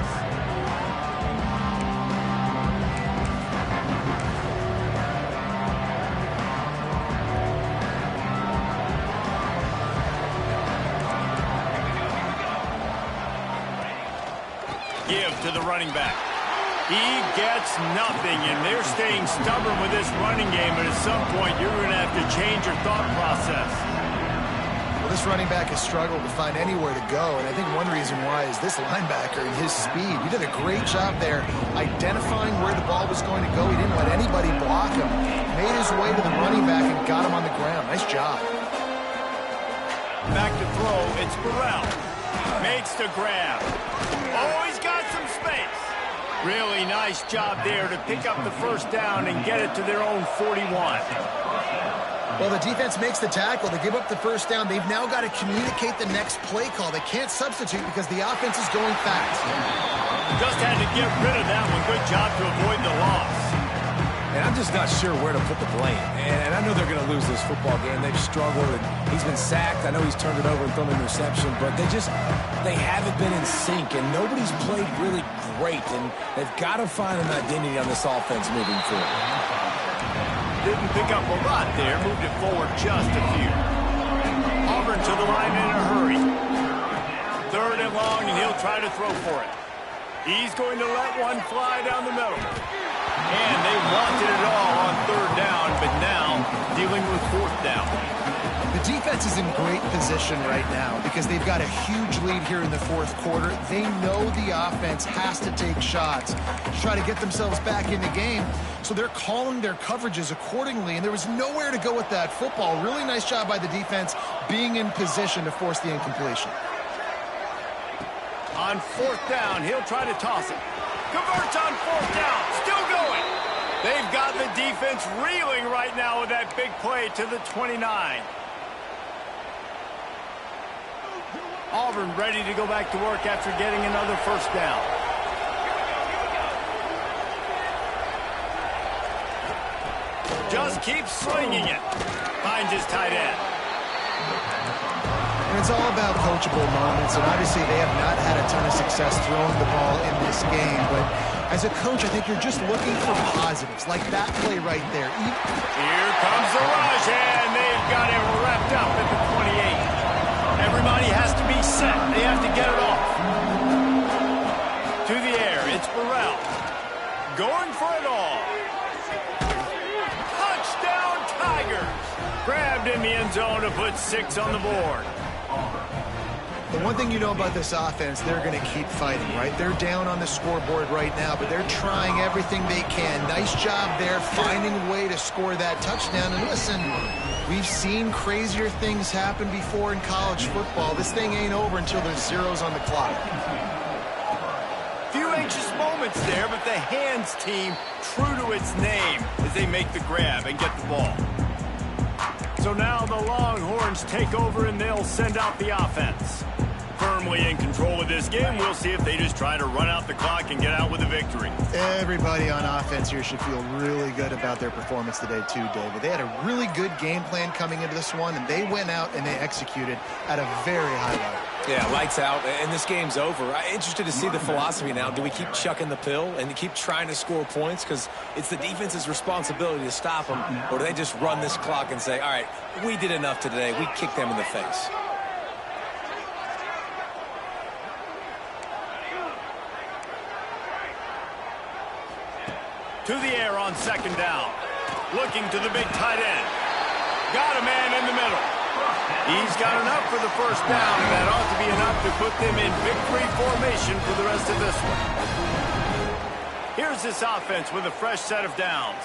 Give to the running back. He gets nothing, and they're staying stubborn with this running game, but at some point you're going to have to change your thought process. Well, this running back has struggled to find anywhere to go, and I think one reason why is this linebacker and his speed. He did a great job there identifying where the ball was going to go. He didn't let anybody block him. Made his way to the running back and got him on the ground. Nice job. Back to throw, it's Burrell. Makes the grab. Oh, he's got some space. Really nice job there to pick up the first down and get it to their own 41. Well, the defense makes the tackle. They give up the first down. They've now got to communicate the next play call. They can't substitute because the offense is going fast. Just had to get rid of that one. Good job to avoid the loss. And I'm just not sure where to put the blame. And I know they're going to lose this football game. They've struggled, and he's been sacked. I know he's turned it over and thrown an interception, but they haven't been in sync, and nobody's played really great, and they've got to find an identity on this offense moving forward. Didn't pick up a lot there. Moved it forward just a few. Auburn to the line in a hurry. 3rd and long, and he'll try to throw for it. He's going to let one fly down the middle. And they wanted it all on 3rd down, but now dealing with 4th down. The defense is in great position right now because they've got a huge lead here in the 4th quarter. They know the offense has to take shots to try to get themselves back in the game. So they're calling their coverages accordingly, and there was nowhere to go with that football. Really nice job by the defense being in position to force the incompletion. On 4th down, he'll try to toss it. Converts on 4th down. Still going. They've got the defense reeling right now with that big play to the 29. Auburn ready to go back to work after getting another first down. Just keeps slinging it. Finds his tight end. And it's all about coachable moments, and obviously they have not had a ton of success throwing the ball in this game, but as a coach, I think you're just looking for positives, like that play right there. Here comes the rush, and they've got it wrapped up at the 28. Everybody has to be set. They have to get it off. To the air, it's Burrell. Going for it all. Touchdown, Tigers. Grabbed in the end zone to put 6 on the board. The one thing you know about this offense, they're going to keep fighting, right? They're down on the scoreboard right now, but they're trying everything they can. Nice job there, finding a way to score that touchdown. And listen, we've seen crazier things happen before in college football. This thing ain't over until there's zeros on the clock. Few anxious moments there, but the hands team true to its name as they make the grab and get the ball. So now the Longhorns take over and they'll send out the offense. Firmly in control of this game. We'll see if they just try to run out the clock and get out with a victory. Everybody on offense here should feel really good about their performance today too, David. They had a really good game plan coming into this one, and they went out and they executed at a very high level. Yeah, lights out, and this game's over. I'm interested to see the philosophy now. Do we keep chucking the pill and keep trying to score points because it's the defense's responsibility to stop them, or do they just run this clock and say, all right, we did enough today. We kicked them in the face. To the air on 2nd down. Looking to the big tight end. Got a man in the middle. He's got enough for the first down, and that ought to be enough to put them in victory formation for the rest of this one. Here's this offense with a fresh set of downs.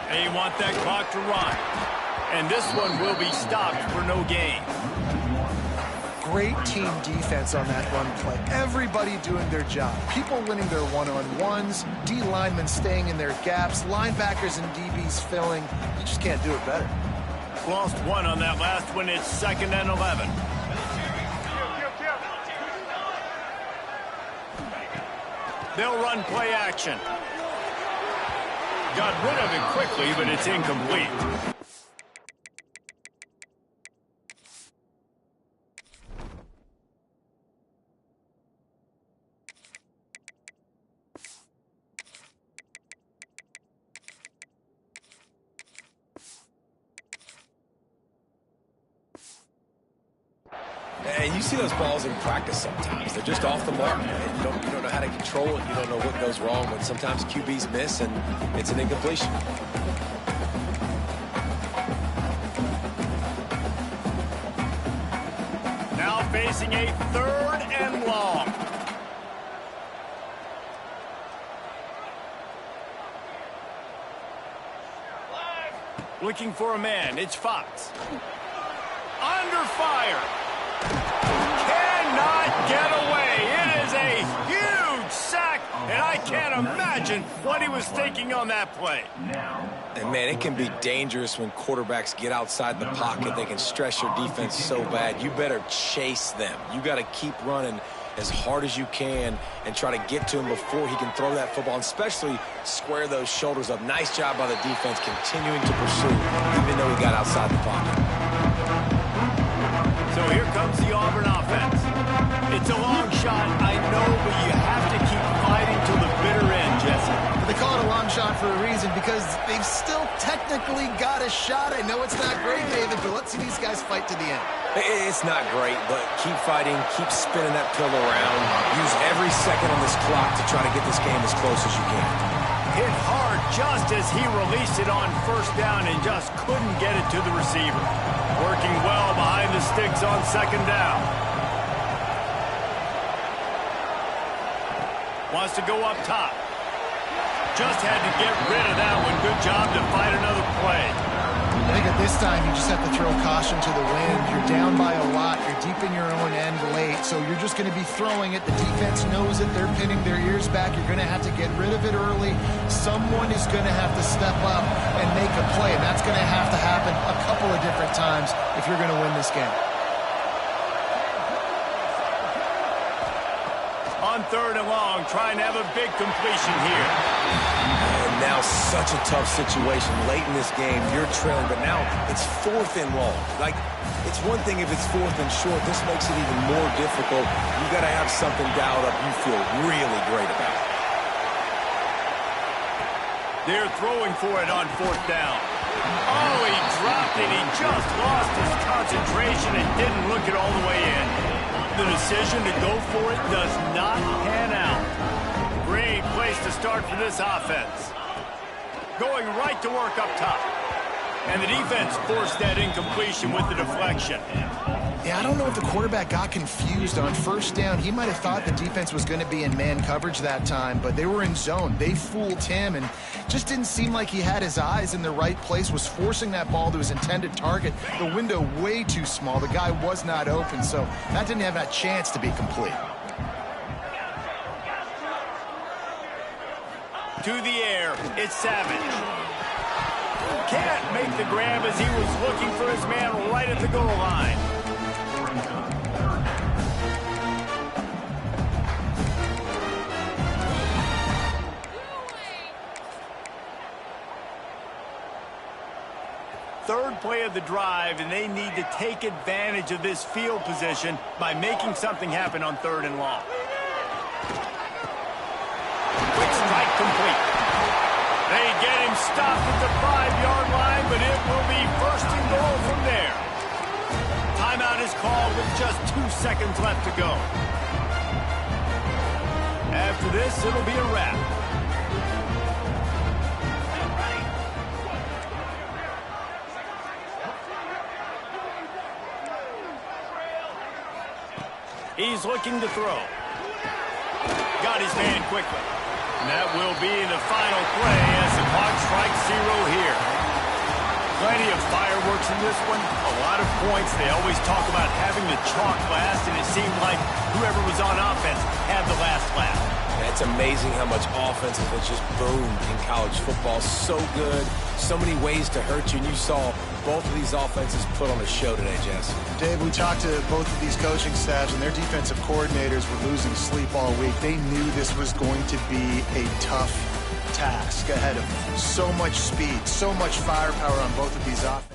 They want that clock to run. And this one will be stopped for no gain. Great team defense on that run play. Everybody doing their job. People winning their one-on-ones, D linemen staying in their gaps, linebackers and DBs filling. You just can't do it better. Lost one on that last one. It's 2nd and 11. They'll run play action. Got rid of it quickly, but it's incomplete. And you see those balls in practice sometimes. They're just off the mark. And you don't know how to control it. You don't know what goes wrong. But sometimes QBs miss, and it's an incompletion. Now facing a 3rd and long. Looking for a man. It's Fox. Under fire. Cannot get away. It is a huge sack, and I can't imagine what he was thinking on that play. And, man, it can be dangerous when quarterbacks get outside the pocket. They can stress your defense so bad. You better chase them. You got to keep running as hard as you can and try to get to him before he can throw that football, and especially square those shoulders up. Nice job by the defense continuing to pursue, even though he got outside the pocket. So here comes the Auburn offense. It's a long shot, I know, but you have to keep fighting till the bitter end, Jesse. They call it a long shot for a reason, because they've still technically got a shot. I know it's not great, David, but let's see these guys fight to the end. It's not great, but keep fighting, keep spinning that pill around. Use every second on this clock to try to get this game as close as you can. Hit hard just as he released it on 1st down and just couldn't get it to the receiver. Working well behind the sticks on 2nd down. Wants to go up top. Just had to get rid of that one. Good job to fight another play. I think at this time you just have to throw caution to the wind. You're down by a lot. You're deep in your own end late, so you're just going to be throwing it. The defense knows it. They're pinning their ears back. You're going to have to get rid of it early. Someone is going to have to step up and make a play, and that's going to have to happen a couple of different times if you're going to win this game. On 3rd and long, trying to have a big completion here. And now such a tough situation. Late in this game, you're trailing, but now it's 4th and long. Like, it's one thing if it's 4th and short. This makes it even more difficult. You got to have something dialed up you feel really great about. They're throwing for it on 4th down. Oh, he dropped it. He just lost his concentration and didn't look it all the way in. The decision to go for it does not pan out. Great place to start for this offense. Going right to work up top. And the defense forced that incompletion with the deflection. Yeah, I don't know if the quarterback got confused on 1st down. He might have thought the defense was going to be in man coverage that time, but they were in zone. They fooled him, and just didn't seem like he had his eyes in the right place, was forcing that ball to his intended target. The window way too small. The guy was not open, so that didn't have that chance to be complete. To the air, it's Savage. Can't make the grab as he was looking for his man right at the goal line. Third play of the drive, and they need to take advantage of this field position by making something happen on 3rd and long. Quick strike complete. They get him stopped at the 5-yard line, but it will be 1st and goal from there. Timeout is called with just 2 seconds left to go. After this, it'll be a wrap. He's looking to throw. Got his man quickly. And that will be the final play as the clock strikes 0 here. Plenty of fireworks in this one. A lot of points. They always talk about having the chalk last, and it seemed like whoever was on offense had the last laugh. It's amazing how much offense has just boomed in college football. So good. So many ways to hurt you. And you saw both of these offenses put on a show today, Jess. Dave, we talked to both of these coaching staffs, and their defensive coordinators were losing sleep all week. They knew this was going to be a tough task ahead of them. So much speed, so much firepower on both of these offenses.